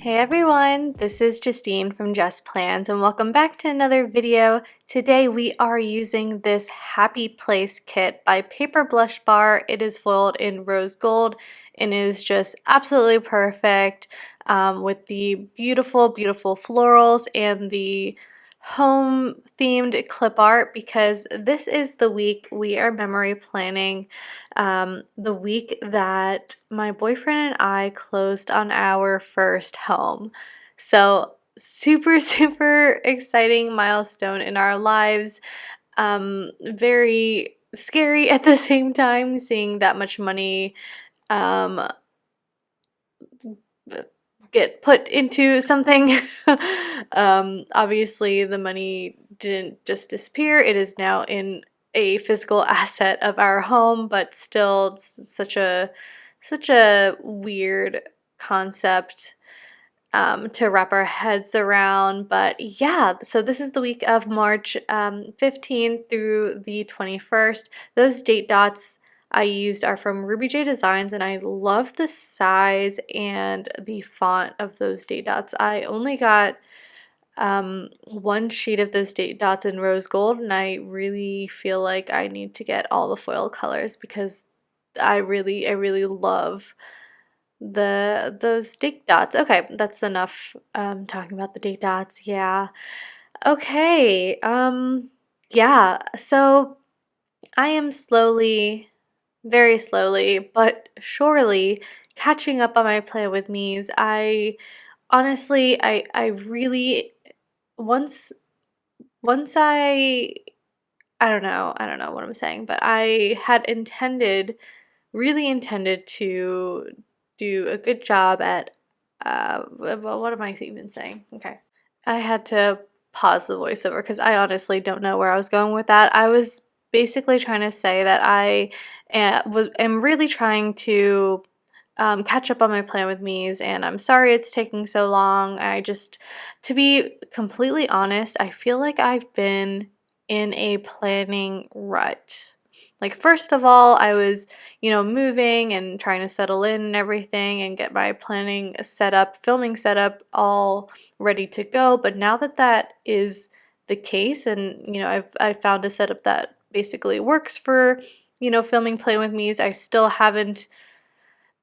Hey everyone, this is Justine from JustPlans and welcome back to another video. Today we are using this Happy Place kit by Paper Blush Bar. It is foiled in rose gold and is just absolutely perfect with the beautiful florals and the home themed clip art because this is the week we are memory planning, the week that my boyfriend and I closed on our first home. So super exciting milestone in our lives. Very scary at the same time seeing that much money um, get put into something. Obviously, the money didn't just disappear. It is now in a physical asset of our home, but still it's such a weird concept to wrap our heads around. But yeah, so this is the week of March 15th through the 21st. Those date dots I used are from Ruby J Designs, and I love the size and the font of those date dots. I only got one sheet of those date dots in rose gold, and I really feel like I need to get all the foil colors because I really love those date dots. Okay, that's enough talking about the date dots. Yeah. Okay. Yeah. So I am slowly, very slowly, but surely catching up on my Play With Me's. I honestly, I really once once I don't know what I'm saying, but I had really intended to do a good job at well, what am I even saying? Okay. I had to pause the voiceover because I honestly don't know where I was going with that. I was basically trying to say that I am really trying to catch up on my Plan With Me's, and I'm sorry it's taking so long. To be completely honest, I feel like I've been in a planning rut. Like, first of all, I was, moving and trying to settle in and everything and get my planning set up, filming set up, all ready to go. But now that that is the case, and I've found a setup that basically works for, filming Play With Me's, I still haven't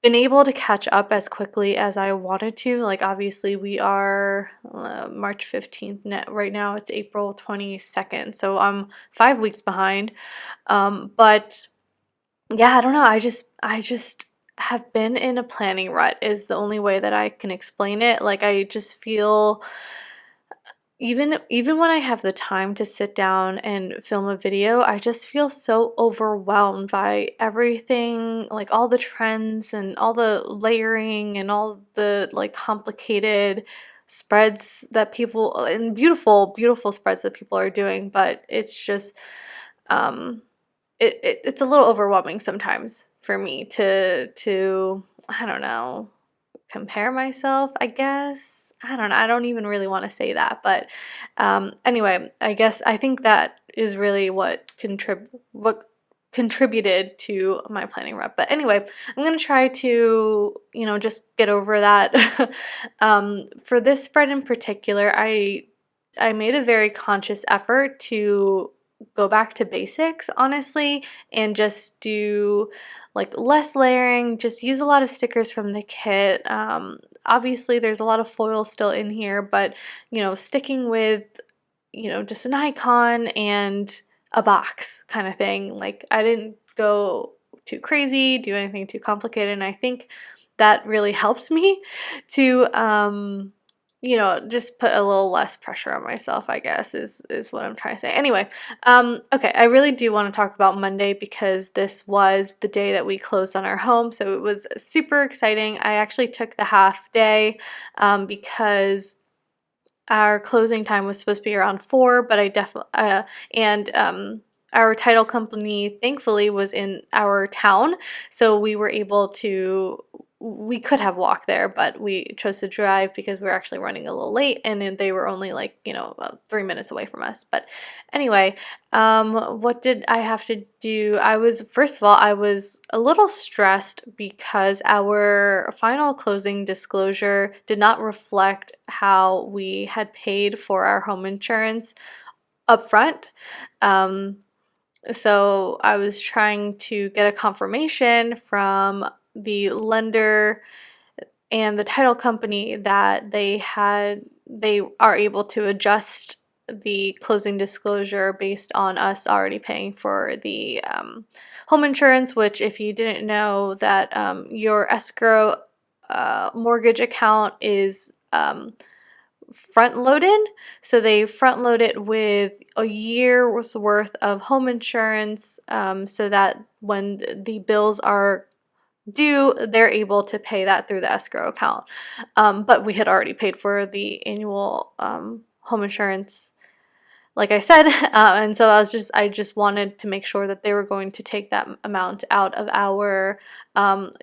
been able to catch up as quickly as I wanted to. Like, obviously, we are March 15th right now. It's April 22nd, so I'm 5 weeks behind. But yeah, I don't know. I just have been in a planning rut is the only way that I can explain it. Like, I just feel even when I have the time to sit down and film a video, I just feel so overwhelmed by everything, like all the trends and all the layering and all the like complicated spreads that people and beautiful spreads that people are doing, but it's just um it's a little overwhelming sometimes for me to I don't know, compare myself, I guess. I don't know. I don't even really want to say that, but anyway, I think that is really what contributed to my planning rep. But anyway, I'm gonna try to just get over that. For this spread in particular, I made a very conscious effort to go back to basics, honestly, and just do like less layering, just use a lot of stickers from the kit. Obviously, there's a lot of foil still in here, but sticking with just an icon and a box kind of thing. Like, I didn't go too crazy, do anything too complicated, and I think that really helps me to just put a little less pressure on myself, I guess, is what I'm trying to say. Anyway, okay, I really do want to talk about Monday because this was the day that we closed on our home, so it was super exciting. I actually took the half day because our closing time was supposed to be around 4, but I definitely and our title company thankfully was in our town, so we were able to we could have walked there, but we chose to drive because we were actually running a little late, and they were only like, about 3 minutes away from us. But anyway, what did I have to do? First of all, I was a little stressed because our final closing disclosure did not reflect how we had paid for our home insurance upfront. Um, so I was trying to get a confirmation from the lender and the title company that they are able to adjust the closing disclosure based on us already paying for the home insurance, which, if you didn't know, that your escrow mortgage account is front loaded. So they front load it with a year's worth of home insurance, so that when the bills are due, they're able to pay that through the escrow account. But we had already paid for the annual home insurance, like I said, and so I just wanted to make sure that they were going to take that amount out of our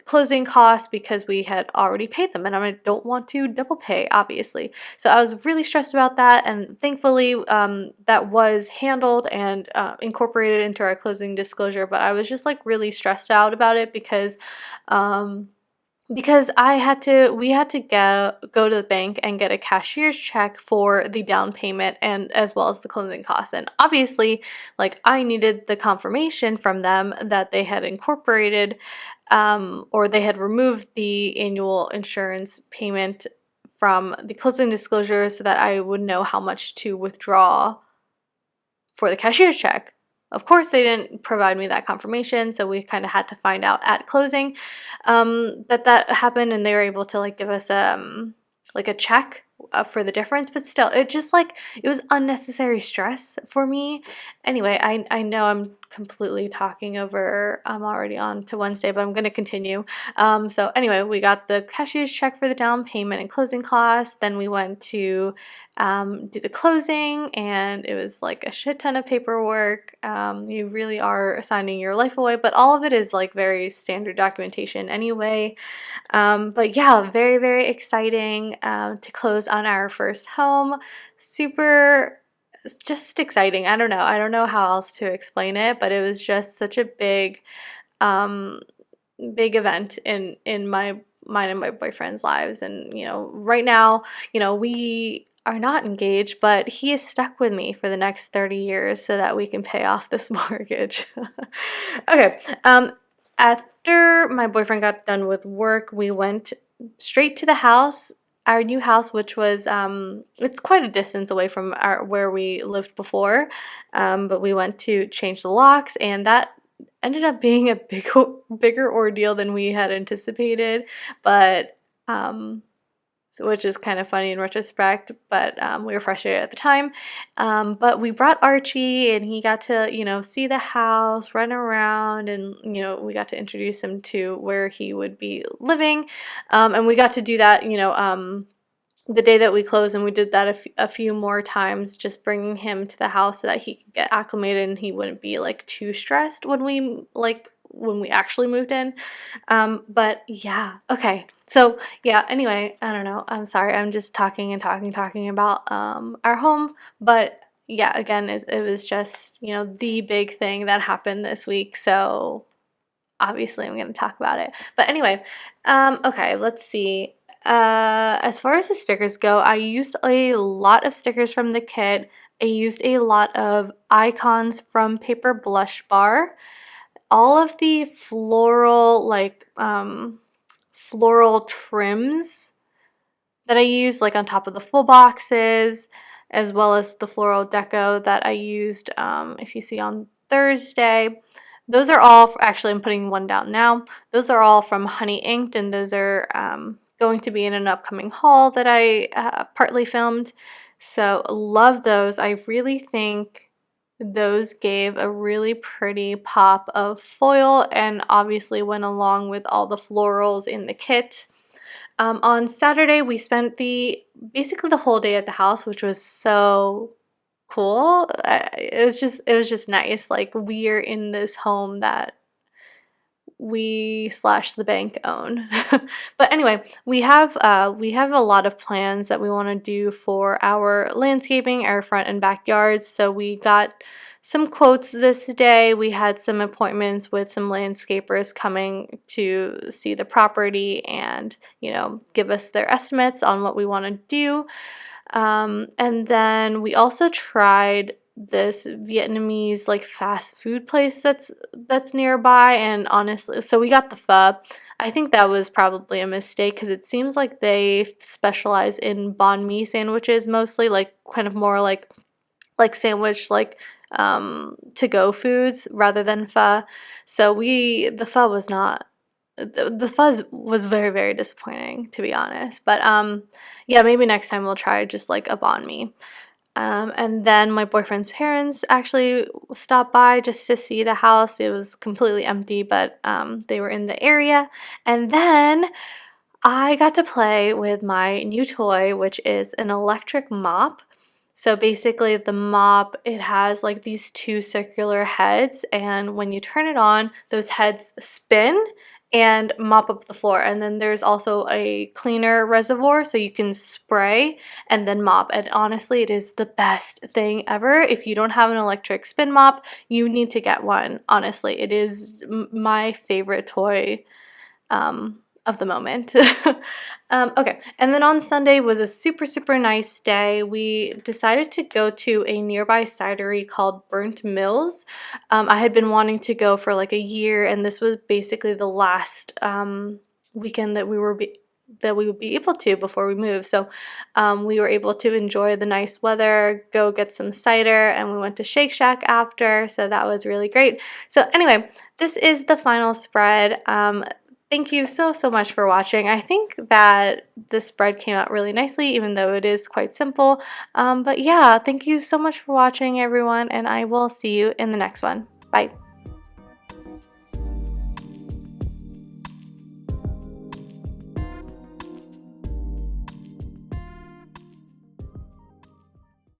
closing costs because we had already paid them, and I don't want to double pay, obviously. So I was really stressed about that, and thankfully that was handled and incorporated into our closing disclosure. But I was just like really stressed out about it um, because we had to go to the bank and get a cashier's check for the down payment and as well as the closing costs. And obviously, like, I needed the confirmation from them that they had incorporated or they had removed the annual insurance payment from the closing disclosure so that I would know how much to withdraw for the cashier's check. Of course, they didn't provide me that confirmation, so we kind of had to find out at closing that happened, and they were able to like give us like a check for the difference. But still, it was unnecessary stress for me. Anyway, I know I'm completely talking over. I'm already on to Wednesday, but I'm going to continue. So anyway, we got the cashier's check for the down payment and closing costs. Then we went to do the closing, and it was like a shit ton of paperwork. You really are signing your life away, but all of it is like very standard documentation anyway. But yeah, very, very exciting to close on our first home. Super, it's just exciting. I don't know. I don't know how else to explain it, but it was just such a um, big event in mine and my boyfriend's lives. And right now, we are not engaged, but he is stuck with me for the next 30 years so that we can pay off this mortgage. Okay. After my boyfriend got done with work, we went straight to the house, our new house, which was it's quite a distance away from where we lived before. But we went to change the locks, and that ended up being a bigger ordeal than we had anticipated, but which is kind of funny in retrospect, but we were frustrated at the time. But we brought Archie, and he got to, see the house, run around, and, we got to introduce him to where he would be living. And we got to do that, the day that we closed, and we did that a few more times, just bringing him to the house so that he could get acclimated and he wouldn't be like too stressed when we actually moved in. But yeah, okay. So yeah, anyway, I don't know. I'm sorry. I'm just talking and talking about our home, but yeah, again, it was just, the big thing that happened this week. So obviously I'm going to talk about it. But anyway, okay, let's see. As far as the stickers go, I used a lot of stickers from the kit. I used a lot of icons from Paper Blush Bar. All of the floral trims that I used, like on top of the full boxes, as well as the floral deco that I used, if you see on Thursday. Those are all, actually I'm putting one down now, those are all from Honey Inked, and those are going to be in an upcoming haul that I partly filmed. So love those. I really think those gave a really pretty pop of foil and obviously went along with all the florals in the kit. On Saturday, we spent basically the whole day at the house, which was so cool. It was just nice. Like, we're in this home that we slash the bank own. But anyway, we have a lot of plans that we want to do for our landscaping, our front and backyards. So we got some quotes this day. We had some appointments with some landscapers coming to see the property and, give us their estimates on what we want to do. And then we also tried this Vietnamese like fast food place that's nearby, and honestly, so we got the pho. I think that was probably a mistake because it seems like they specialize in banh mi sandwiches mostly, like kind of more like sandwich to go foods rather than pho. So the pho was not the fuzz was very, very disappointing, to be honest. But yeah, maybe next time we'll try just like a banh mi. And then my boyfriend's parents actually stopped by just to see the house. It was completely empty, but they were in the area. And then I got to play with my new toy, which is an electric mop. So basically, the mop, it has like these two circular heads, and when you turn it on, those heads spin and mop up the floor. And then there's also a cleaner reservoir, so you can spray and then mop. And honestly, it is the best thing ever. If you don't have an electric spin mop, you need to get one. Honestly, it is my favorite toy of the moment. Okay, and then on Sunday was a super, super nice day. We decided to go to a nearby cidery called Burnt Mills. I had been wanting to go for like a year, and this was basically the last weekend that we would be able to before we move. So we were able to enjoy the nice weather, go get some cider, and we went to Shake Shack after. So that was really great. So anyway, this is the final spread. Thank you so, so much for watching. I think that this spread came out really nicely, even though it is quite simple. But yeah, thank you so much for watching, everyone, and I will see you in the next one. Bye.